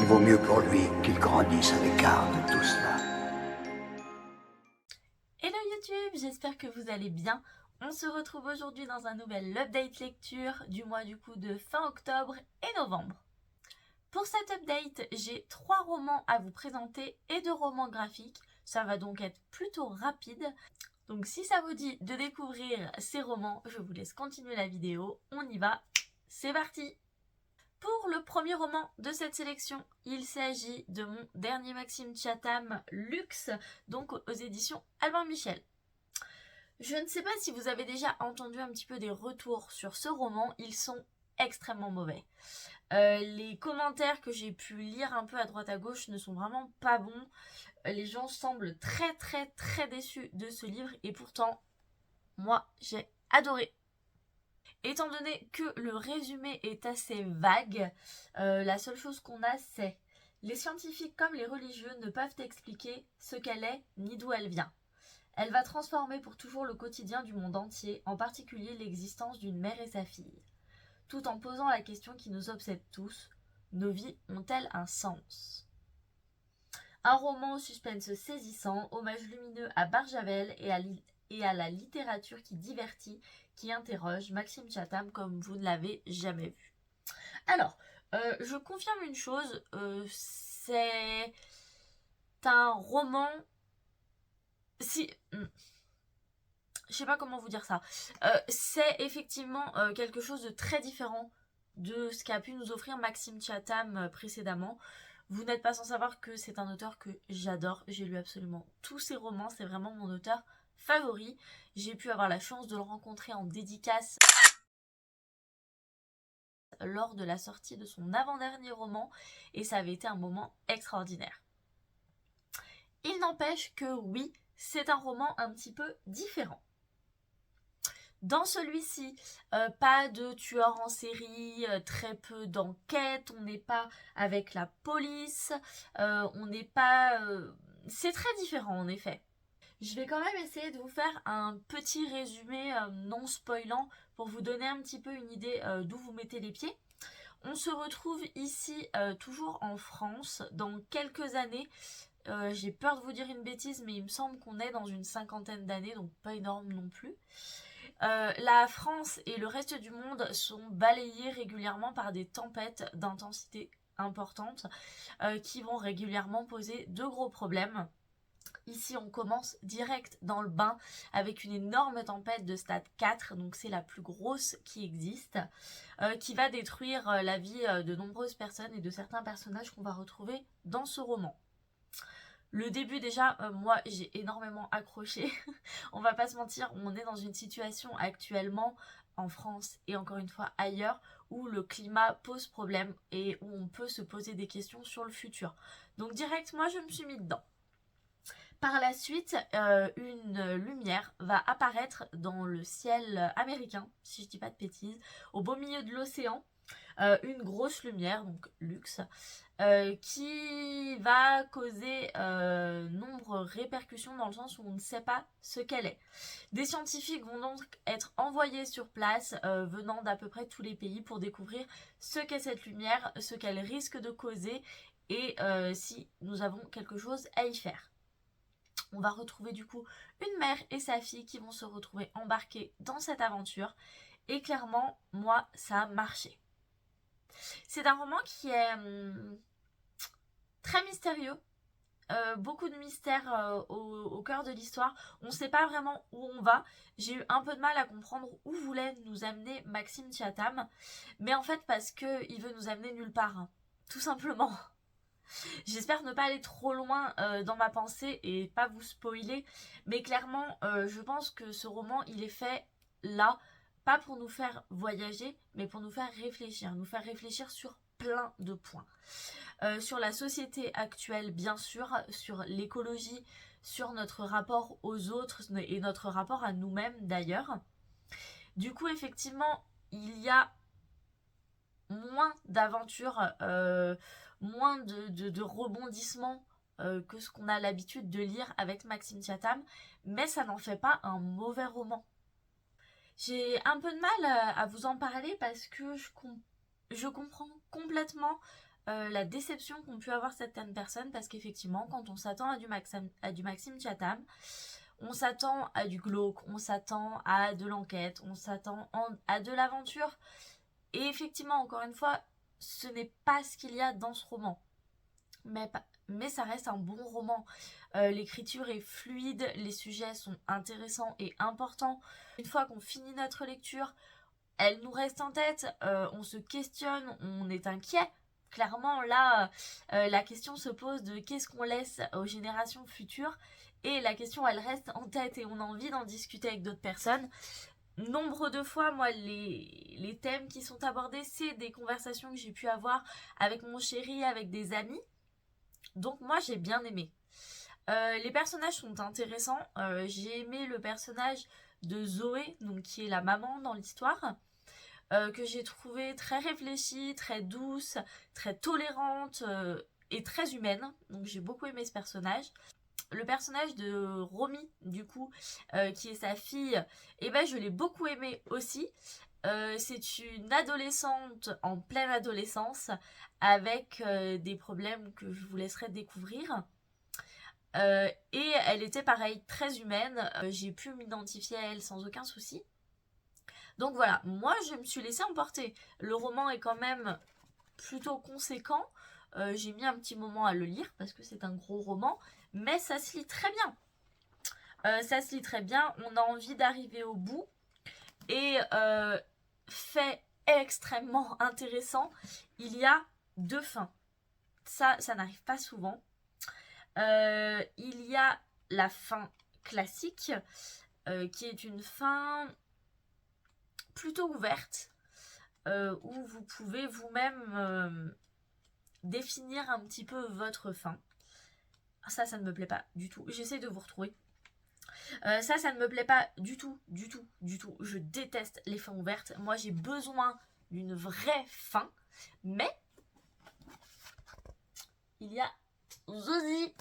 vaut mieux pour lui qu'il grandisse à l'écart de tout cela. Hello YouTube, j'espère que vous allez bien. On se retrouve aujourd'hui dans un nouvel update lecture du mois de fin octobre et novembre. Pour cet update, j'ai 3 romans à vous présenter et 2 romans graphiques. Ça va donc être plutôt rapide. Donc si ça vous dit de découvrir ces romans, je vous laisse continuer la vidéo. On y va, c'est parti! Pour le premier roman de cette sélection, il s'agit de mon dernier Maxime Chatham Luxe, donc aux éditions Albin Michel. Je ne sais pas si vous avez déjà entendu un petit peu des retours sur ce roman, ils sont extrêmement mauvais. Les commentaires que j'ai pu lire un peu à droite à gauche ne sont vraiment pas bons. Les gens semblent très déçus de ce livre et pourtant, moi j'ai adoré. Étant donné que le résumé est assez vague, la seule chose qu'on a c'est « Les scientifiques comme les religieux ne peuvent expliquer ce qu'elle est ni d'où elle vient. Elle va transformer pour toujours le quotidien du monde entier, en particulier l'existence d'une mère et sa fille. Tout en posant la question qui nous obsède tous, nos vies ont-elles un sens ?» Un roman au suspense saisissant, hommage lumineux à Barjavel et à la littérature qui divertit, qui interroge Maxime Chatham comme vous ne l'avez jamais vu. Alors, je confirme une chose, c'est un roman... Je sais pas comment vous dire ça. C'est effectivement quelque chose de très différent de ce qu'a pu nous offrir Maxime Chatham précédemment. Vous n'êtes pas sans savoir que c'est un auteur que j'adore. J'ai lu absolument tous ses romans. C'est vraiment mon auteur favori. J'ai pu avoir la chance de le rencontrer en dédicace lors de la sortie de son avant-dernier roman. Et ça avait été un moment extraordinaire. Il n'empêche que oui, c'est un roman un petit peu différent. Dans celui-ci, pas de tueur en série, très peu d'enquêtes, on n'est pas avec la police, on n'est pas... c'est très différent en effet. Je vais quand même essayer de vous faire un petit résumé non spoilant pour vous donner un petit peu une idée d'où vous mettez les pieds. On se retrouve ici toujours en France dans quelques années. J'ai peur de vous dire une bêtise, mais il me semble qu'on est dans une 50aine d'années, donc pas énorme non plus. La France et le reste du monde sont balayés régulièrement par des tempêtes d'intensité importante qui vont régulièrement poser de gros problèmes. Ici on commence direct dans le bain avec une énorme tempête de stade 4, donc c'est la plus grosse qui existe, qui va détruire la vie de nombreuses personnes et de certains personnages qu'on va retrouver dans ce roman. Le début déjà, moi j'ai énormément accroché. On va pas se mentir, on est dans une situation actuellement en France et encore une fois ailleurs où le climat pose problème et où on peut se poser des questions sur le futur. Donc direct, moi je me suis mis dedans. Par la suite, une lumière va apparaître dans le ciel américain, si je dis pas de bêtises, au beau milieu de l'océan. Une grosse lumière, donc luxe, qui va causer nombre de répercussions dans le sens où on ne sait pas ce qu'elle est. Des scientifiques vont donc être envoyés sur place venant d'à peu près tous les pays pour découvrir ce qu'est cette lumière, ce qu'elle risque de causer et si nous avons quelque chose à y faire. On va retrouver du coup une mère et sa fille qui vont se retrouver embarquées dans cette aventure et clairement, moi, ça a marché. C'est un roman qui est très mystérieux, beaucoup de mystère au cœur de l'histoire. On ne sait pas vraiment où on va. J'ai eu un peu de mal à comprendre où voulait nous amener Maxime Chatham, mais en fait parce qu'il veut nous amener nulle part, hein, tout simplement. J'espère ne pas aller trop loin dans ma pensée et pas vous spoiler, mais clairement je pense que ce roman il est fait là, pas pour nous faire voyager, mais pour nous faire réfléchir sur plein de points. Sur la société actuelle bien sûr, sur l'écologie, sur notre rapport aux autres et notre rapport à nous-mêmes d'ailleurs. Du coup effectivement il y a moins d'aventures, moins de rebondissements que ce qu'on a l'habitude de lire avec Maxime Chatham, mais ça n'en fait pas un mauvais roman. J'ai un peu de mal à vous en parler parce que je comprends complètement la déception qu'ont pu avoir certaines personnes, parce qu'effectivement, quand on s'attend à du Maxime Chatham, on s'attend à du glauque, on s'attend à de l'enquête, on s'attend à de l'aventure. Et effectivement, encore une fois, ce n'est pas ce qu'il y a dans ce roman. Mais ça reste un bon roman. L'écriture est fluide, les sujets sont intéressants et importants. Une fois qu'on finit notre lecture, elle nous reste en tête, on se questionne, on est inquiet. Clairement, là, la question se pose de qu'est-ce qu'on laisse aux générations futures. Et la question, elle reste en tête et on a envie d'en discuter avec d'autres personnes. Nombre de fois, moi, les thèmes qui sont abordés, c'est des conversations que j'ai pu avoir avec mon chéri, avec des amis. Donc moi, j'ai bien aimé. Les personnages sont intéressants. J'ai aimé le personnage de Zoé, donc qui est la maman dans l'histoire, que j'ai trouvé très réfléchie, très douce, très tolérante et très humaine. Donc j'ai beaucoup aimé ce personnage. Le personnage de Romy, du coup, qui est sa fille, eh ben, je l'ai beaucoup aimé aussi. C'est une adolescente en pleine adolescence avec des problèmes que je vous laisserai découvrir. Et elle était pareil, très humaine. J'ai pu m'identifier à elle sans aucun souci. Donc voilà, moi je me suis laissée emporter. Le roman est quand même plutôt conséquent. J'ai mis un petit moment à le lire parce que c'est un gros roman, mais ça se lit très bien. Ça se lit très bien, on a envie d'arriver au bout. Et fait extrêmement intéressant, il y a 2 fins. Ça n'arrive pas souvent. Il y a la fin classique, qui est une fin plutôt ouverte, où vous pouvez vous-même définir un petit peu votre fin. Ça ne me plaît pas du tout. J'essaie de vous retrouver. Ça ne me plaît pas du tout, du tout, du tout. Je déteste les fins ouvertes. Moi, j'ai besoin d'une vraie fin. Mais il y a Zosie.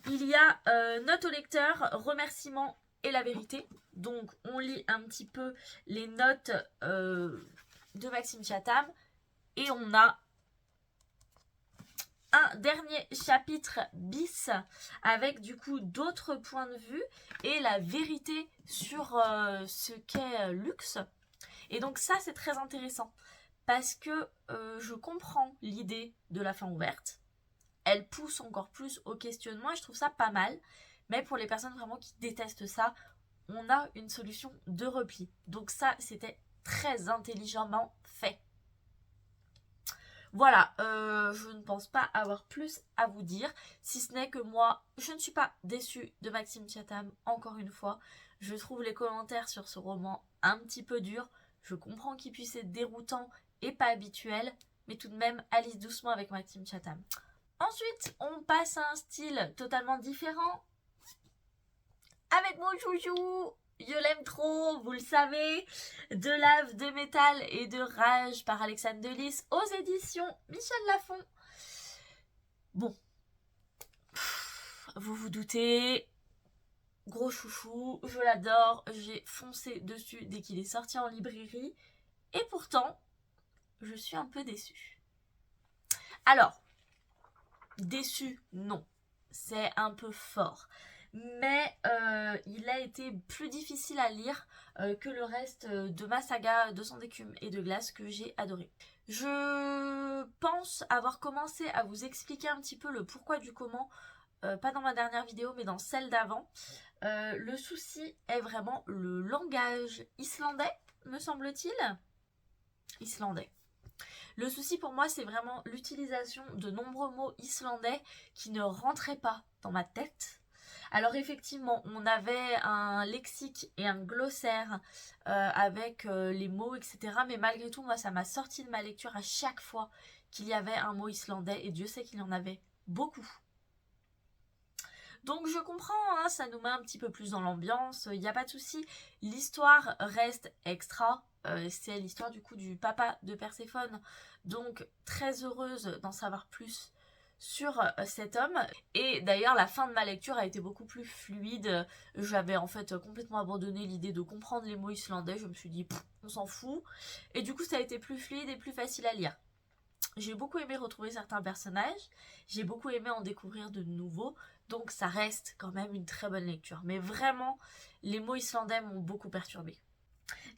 Il y a note au lecteur, remerciements et la vérité. Donc, on lit un petit peu les notes de Maxime Chatham. Et on a un dernier chapitre bis avec du coup d'autres points de vue et la vérité sur ce qu'est Luxe. Et donc ça c'est très intéressant parce que je comprends l'idée de la fin ouverte. Elle pousse encore plus au questionnement et je trouve ça pas mal. Mais pour les personnes vraiment qui détestent ça, on a une solution de repli. Donc ça c'était très intelligemment fait. Voilà, je ne pense pas avoir plus à vous dire, si ce n'est que moi, je ne suis pas déçue de Maxime Chatham, encore une fois. Je trouve les commentaires sur ce roman un petit peu durs. Je comprends qu'il puisse être déroutant et pas habituel, mais tout de même, allez doucement avec Maxime Chatham. Ensuite, on passe à un style totalement différent. Avec mon chouchou, je l'aime trop, vous le savez, De lave, de métal et de rage par Alexandre Delis aux éditions Michel Lafon. Bon, vous vous doutez, gros chouchou, je l'adore, j'ai foncé dessus dès qu'il est sorti en librairie et pourtant, je suis un peu déçue. Alors, déçue, non, c'est un peu fort. Mais il a été plus difficile à lire que le reste de ma saga de sang d'écume et de glace que j'ai adoré. Je pense avoir commencé à vous expliquer un petit peu le pourquoi du comment, pas dans ma dernière vidéo mais dans celle d'avant. Le souci est vraiment le langage islandais, me semble-t-il. Islandais. Le souci pour moi c'est vraiment l'utilisation de nombreux mots islandais qui ne rentraient pas dans ma tête. Alors effectivement, on avait un lexique et un glossaire avec les mots, etc. Mais malgré tout, moi, ça m'a sorti de ma lecture à chaque fois qu'il y avait un mot islandais. Et Dieu sait qu'il y en avait beaucoup. Donc je comprends, hein, ça nous met un petit peu plus dans l'ambiance, il n'y a pas de souci. L'histoire reste extra. C'est l'histoire du coup du papa de Perséphone. Donc très heureuse d'en savoir plus sur cet homme. Et d'ailleurs la fin de ma lecture a été beaucoup plus fluide. J'avais en fait complètement abandonné l'idée de comprendre les mots islandais. Je me suis dit on s'en fout. Et du coup ça a été plus fluide et plus facile à lire. J'ai beaucoup aimé retrouver certains personnages, j'ai beaucoup aimé en découvrir de nouveaux, donc ça reste quand même une très bonne lecture. Mais vraiment, les mots islandais m'ont beaucoup perturbée.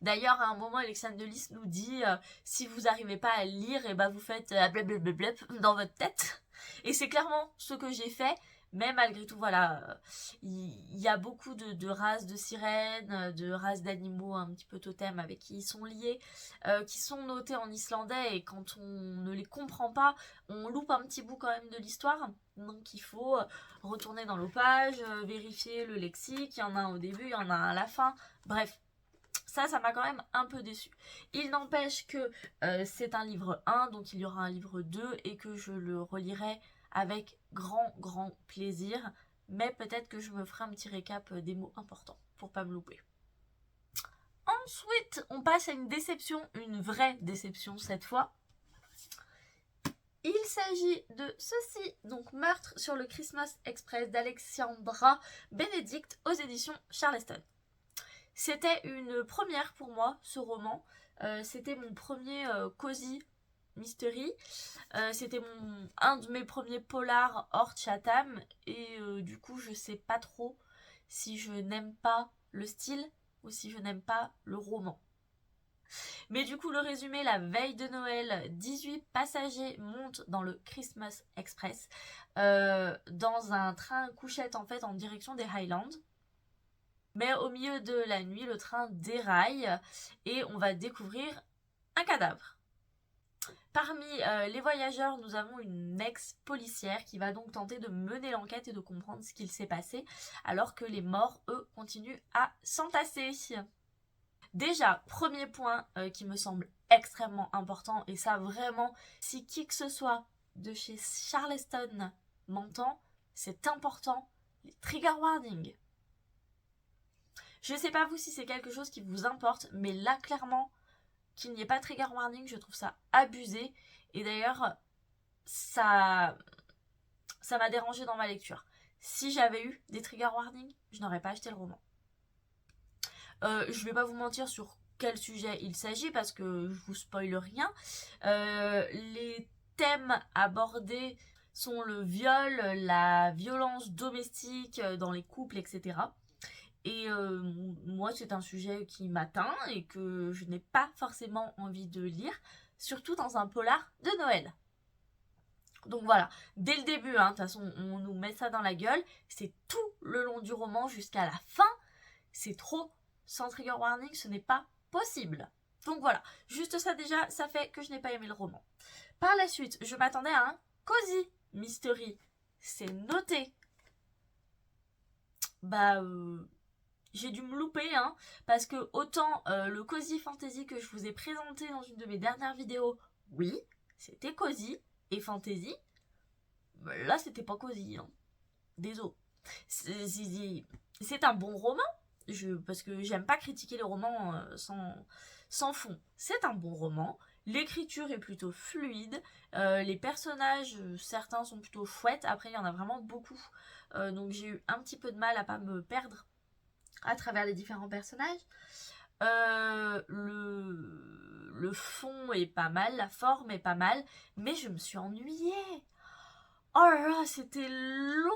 D'ailleurs, à un moment, Alexandre Lys nous dit si vous n'arrivez pas à lire, et ben vous faites blablabla dans votre tête. Et c'est clairement ce que j'ai fait. Mais malgré tout, voilà, il y a beaucoup de races de sirènes, de races d'animaux un petit peu totems avec qui ils sont liés, qui sont notés en islandais, et quand on ne les comprend pas, on loupe un petit bout quand même de l'histoire. Donc il faut retourner dans l'opage, vérifier le lexique, il y en a un au début, il y en a un à la fin, bref. Ça m'a quand même un peu déçu. Il n'empêche que c'est un livre 1, donc il y aura un livre 2 et que je le relirai avec grand plaisir. Mais peut-être que je me ferai un petit récap des mots importants pour pas me louper. Ensuite, on passe à une déception, une vraie déception cette fois. Il s'agit de ceci, donc Meurtre sur le Christmas Express d'Alexandra Benedict aux éditions Charleston. C'était une première pour moi, ce roman. C'était mon premier cozy mystery. C'était un de mes premiers polars hors Chatham. Et du coup, je sais pas trop si je n'aime pas le style ou si je n'aime pas le roman. Mais du coup, le résumé, la veille de Noël, 18 passagers montent dans le Christmas Express dans un train couchette en fait en direction des Highlands. Mais au milieu de la nuit, le train déraille et on va découvrir un cadavre. Parmi les voyageurs, nous avons une ex-policière qui va donc tenter de mener l'enquête et de comprendre ce qu'il s'est passé, alors que les morts, eux, continuent à s'entasser. Déjà, premier point qui me semble extrêmement important, et ça vraiment, si qui que ce soit de chez Charleston m'entend, c'est important, les trigger warnings. Je sais pas vous si c'est quelque chose qui vous importe, mais là clairement, qu'il n'y ait pas de trigger warning, je trouve ça abusé. Et d'ailleurs, ça m'a dérangé dans ma lecture. Si j'avais eu des trigger warnings, je n'aurais pas acheté le roman. Je vais pas vous mentir sur quel sujet il s'agit parce que je vous spoile rien. Les thèmes abordés sont le viol, la violence domestique dans les couples, etc. Et moi, c'est un sujet qui m'atteint et que je n'ai pas forcément envie de lire, surtout dans un polar de Noël. Donc voilà, dès le début, de toute façon, on nous met ça dans la gueule. C'est tout le long du roman jusqu'à la fin. C'est trop. Sans trigger warning, ce n'est pas possible. Donc voilà, juste ça déjà, ça fait que je n'ai pas aimé le roman. Par la suite, je m'attendais à un cozy mystery. C'est noté. J'ai dû me louper, parce que autant le cozy fantasy que je vous ai présenté dans une de mes dernières vidéos, oui, c'était cozy et fantasy. Là, c'était pas cozy, Désolé. C'est un bon roman, parce que j'aime pas critiquer les romans sans fond. C'est un bon roman. L'écriture est plutôt fluide. Les personnages, certains sont plutôt chouettes. Après, il y en a vraiment beaucoup. Donc, j'ai eu un petit peu de mal à pas me perdre à travers les différents personnages. Le fond est pas mal, la forme est pas mal, mais je me suis ennuyée. Oh là là, c'était long.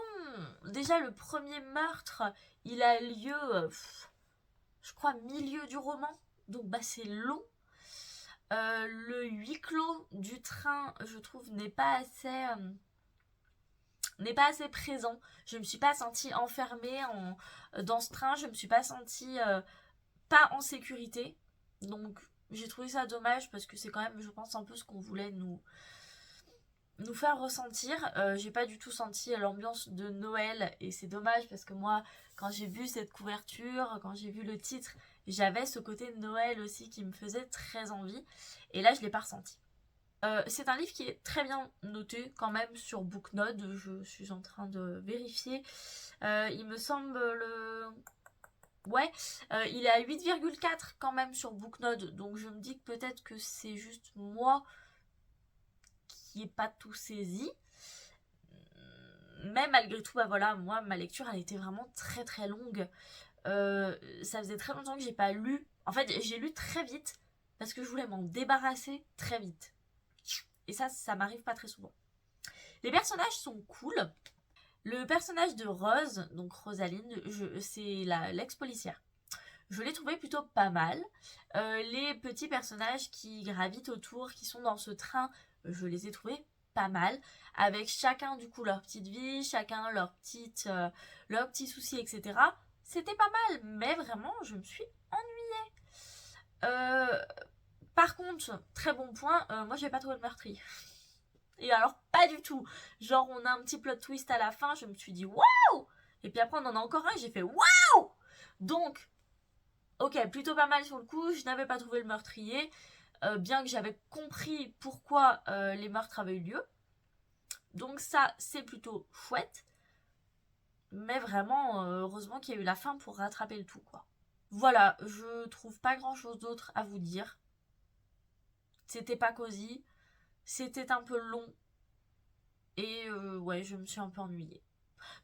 Déjà, le premier meurtre, il a lieu, je crois, milieu du roman. Donc, c'est long. Le huis clos du train, je trouve, n'est pas assez présent. Je me suis pas sentie enfermée dans ce train. Je me suis pas sentie pas en sécurité. Donc, j'ai trouvé ça dommage parce que c'est quand même, je pense, un peu ce qu'on voulait nous faire ressentir. J'ai pas du tout senti l'ambiance de Noël et c'est dommage parce que moi, quand j'ai vu cette couverture, quand j'ai vu le titre, j'avais ce côté de Noël aussi qui me faisait très envie et là je l'ai pas ressenti. C'est un livre qui est très bien noté quand même sur Booknode, je suis en train de vérifier. Il me semble il est à 8,4 quand même sur Booknode, donc je me dis que peut-être que c'est juste moi qui n'ai pas tout saisi. Mais malgré tout, moi, ma lecture, elle était vraiment très très longue. Ça faisait très longtemps que j'ai pas lu. En fait, j'ai lu très vite parce que je voulais m'en débarrasser très vite. Et ça m'arrive pas très souvent. Les personnages sont cool. Le personnage de Rose, donc Rosaline, c'est l'ex-policière. Je l'ai trouvé plutôt pas mal. Les petits personnages qui gravitent autour, qui sont dans ce train, je les ai trouvés pas mal. Avec chacun du coup leur petite vie, chacun leurs petits soucis, etc. C'était pas mal, mais vraiment je me suis ennuyée. Par contre, très bon point, moi j'ai pas trouvé le meurtrier. Et alors pas du tout. Genre on a un petit plot twist à la fin, je me suis dit waouh. Et puis après on en a encore un et j'ai fait waouh. Donc ok, plutôt pas mal sur le coup, je n'avais pas trouvé le meurtrier, bien que j'avais compris pourquoi les meurtres avaient eu lieu. Donc ça, c'est plutôt chouette. Mais vraiment, heureusement qu'il y a eu la fin pour rattraper le tout, quoi. Voilà, je trouve pas grand chose d'autre à vous dire. C'était pas cosy, c'était un peu long. Et ouais, je me suis un peu ennuyée.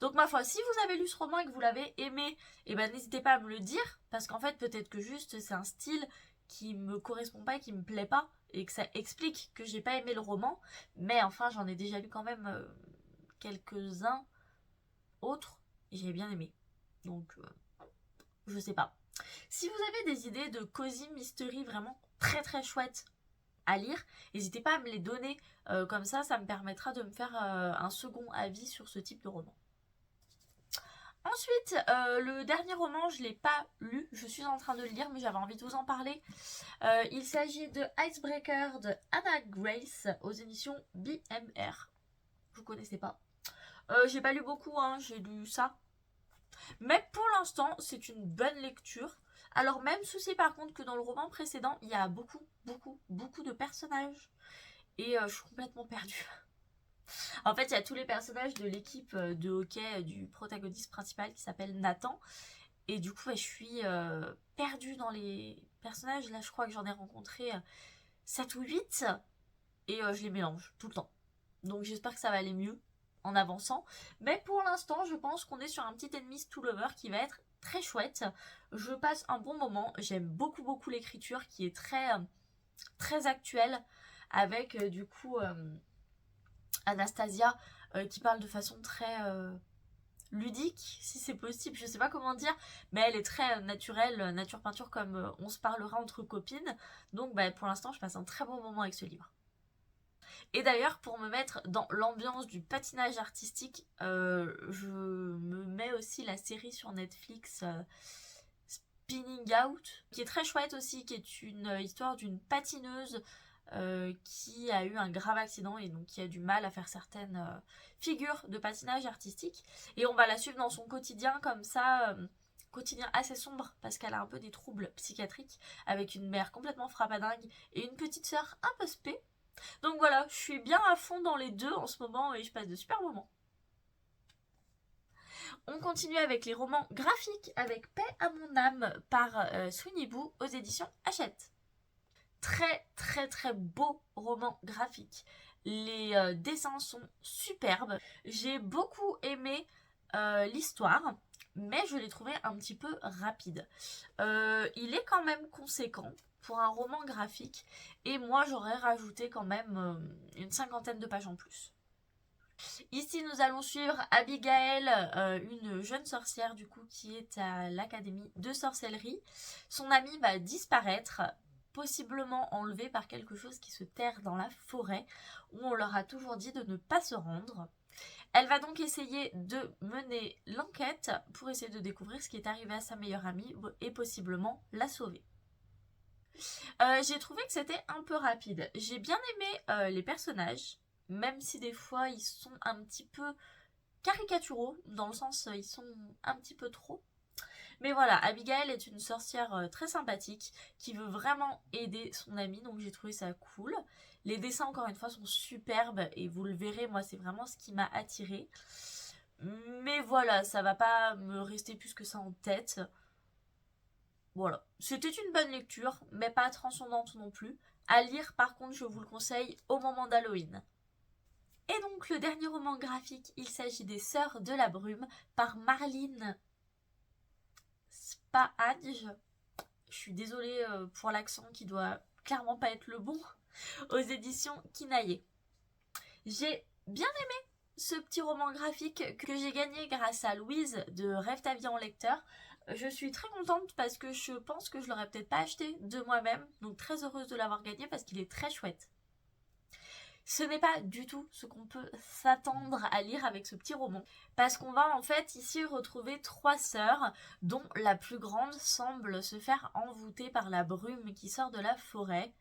Donc ma foi, si vous avez lu ce roman et que vous l'avez aimé, eh ben n'hésitez pas à me le dire, parce qu'en fait peut-être que juste c'est un style qui me correspond pas et qui me plaît pas, et que ça explique que j'ai pas aimé le roman, mais enfin j'en ai déjà lu quand même quelques-uns autres, et j'ai bien aimé. Donc je sais pas. Si vous avez des idées de cozy mystery vraiment très très chouettes à lire, n'hésitez pas à me les donner, comme ça me permettra de me faire un second avis sur ce type de roman. Ensuite, le dernier roman, je ne l'ai pas lu, je suis en train de le lire, mais j'avais envie de vous en parler. Il s'agit de Icebreaker de Anna Grace aux éditions BMR. Je ne connaissais pas. J'ai pas lu beaucoup, hein, j'ai lu ça. Mais pour l'instant, c'est une bonne lecture. Alors même souci par contre que dans le roman précédent, il y a beaucoup de personnages. Et je suis complètement perdue. En fait, il y a tous les personnages de l'équipe de hockey du protagoniste principal qui s'appelle Nathan. Et du coup, je suis perdue dans les personnages. Là, je crois que j'en ai rencontré 7 ou 8. Et je les mélange tout le temps. Donc j'espère que ça va aller mieux en avançant. Mais pour l'instant, je pense qu'on est sur un petit enemies to lover qui va être très chouette. Je passe un bon moment. J'aime beaucoup l'écriture qui est très actuelle. Avec du coup... Anastasia qui parle de façon très ludique, si c'est possible, je sais pas comment dire, mais elle est très naturelle, nature peinture comme on se parlera entre copines. Donc pour l'instant je passe un très bon moment avec ce livre. Et d'ailleurs pour me mettre dans l'ambiance du patinage artistique, je me mets aussi la série sur Netflix Spinning Out, qui est très chouette aussi, qui est une histoire d'une patineuse qui a eu un grave accident et donc qui a du mal à faire certaines figures de patinage artistique. Et on va la suivre dans son quotidien comme ça, quotidien assez sombre parce qu'elle a un peu des troubles psychiatriques avec une mère complètement frappadingue et une petite sœur un peu spé. Donc voilà, je suis bien à fond dans les deux en ce moment et je passe de super moments. On continue avec les romans graphiques avec Paix à mon âme par Sweeney Boo aux éditions Hachette. Très beau roman graphique. Les dessins sont superbes. J'ai beaucoup aimé l'histoire, mais je l'ai trouvé un petit peu rapide. Il est quand même conséquent pour un roman graphique, et moi j'aurais rajouté quand même une 50aine de pages en plus. Ici nous allons suivre Abigail, une jeune sorcière du coup qui est à l'académie de sorcellerie. Son amie va disparaître, possiblement enlevée par quelque chose qui se terre dans la forêt, où on leur a toujours dit de ne pas se rendre. Elle va donc essayer de mener l'enquête pour essayer de découvrir ce qui est arrivé à sa meilleure amie et possiblement la sauver. J'ai trouvé que c'était un peu rapide. J'ai bien aimé les personnages, même si des fois ils sont un petit peu caricaturaux, dans le sens ils sont un petit peu trop. Mais voilà, Abigail est une sorcière très sympathique qui veut vraiment aider son amie, donc j'ai trouvé ça cool. Les dessins, encore une fois, sont superbes et vous le verrez, moi c'est vraiment ce qui m'a attirée. Mais voilà, ça va pas me rester plus que ça en tête. Voilà, c'était une bonne lecture, mais pas transcendante non plus. À lire, par contre, je vous le conseille au moment d'Halloween. Et donc, le dernier roman graphique, il s'agit des Sœurs de la Brume par Marlene Spahage. Je suis désolée pour l'accent qui doit clairement pas être le bon. Aux éditions Kinaïe. J'ai bien aimé ce petit roman graphique que j'ai gagné grâce à Louise de Rêve ta vie en lecteur. Je suis très contente parce que je pense que je l'aurais peut-être pas acheté de moi-même, donc très heureuse de l'avoir gagné parce qu'il est très chouette. Ce n'est pas du tout ce qu'on peut s'attendre à lire avec ce petit roman, parce qu'on va en fait ici retrouver 3 sœurs, dont la plus grande semble se faire envoûter par la brume qui sort de la forêt.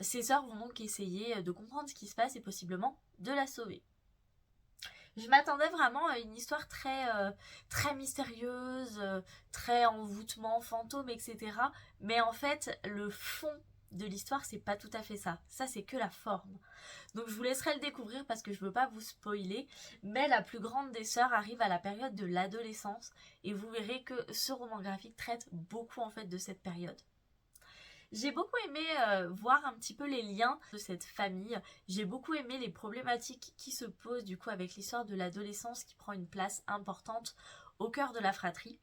Ces sœurs vont donc essayer de comprendre ce qui se passe et possiblement de la sauver. Je m'attendais vraiment à une histoire très mystérieuse, très envoûtement, fantôme, etc. Mais en fait, le fond de l'histoire, c'est pas tout à fait ça. Ça, c'est que la forme. Donc je vous laisserai le découvrir parce que je veux pas vous spoiler. Mais la plus grande des sœurs arrive à la période de l'adolescence et vous verrez que ce roman graphique traite beaucoup en fait de cette période. J'ai beaucoup aimé voir un petit peu les liens de cette famille. J'ai beaucoup aimé les problématiques qui se posent du coup avec l'histoire de l'adolescence qui prend une place importante au cœur de la fratrie.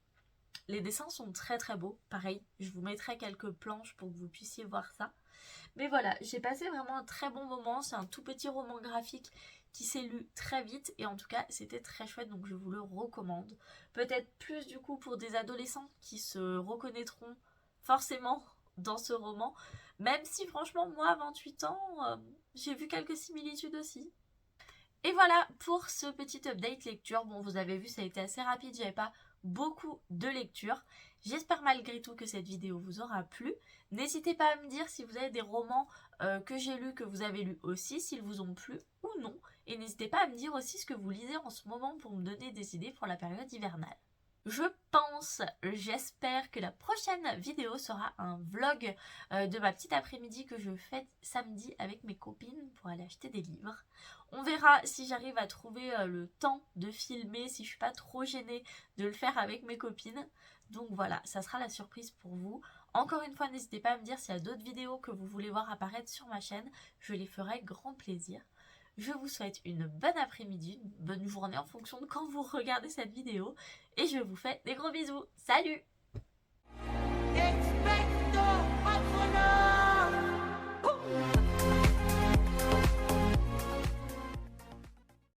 Les dessins sont très très beaux, pareil, je vous mettrai quelques planches pour que vous puissiez voir ça. Mais voilà, j'ai passé vraiment un très bon moment, c'est un tout petit roman graphique qui s'est lu très vite et en tout cas c'était très chouette donc je vous le recommande. Peut-être plus du coup pour des adolescents qui se reconnaîtront forcément dans ce roman, même si franchement moi à 28 ans j'ai vu quelques similitudes aussi. Et voilà pour ce petit update lecture. Bon, vous avez vu, ça a été assez rapide, j'avais pas beaucoup de lecture. J'espère malgré tout que cette vidéo vous aura plu. N'hésitez pas à me dire si vous avez des romans que j'ai lus, que vous avez lus aussi, s'ils vous ont plu ou non. Et n'hésitez pas à me dire aussi ce que vous lisez en ce moment pour me donner des idées pour la période hivernale. J'espère que la prochaine vidéo sera un vlog de ma petite après-midi que je fais samedi avec mes copines pour aller acheter des livres. On verra si j'arrive à trouver le temps de filmer, si je suis pas trop gênée de le faire avec mes copines. Donc voilà, ça sera la surprise pour vous. Encore une fois, n'hésitez pas à me dire s'il y a d'autres vidéos que vous voulez voir apparaître sur ma chaîne. Je les ferai grand plaisir. Je vous souhaite une bonne après-midi, une bonne journée en fonction de quand vous regardez cette vidéo. Et je vous fais des gros bisous. Salut!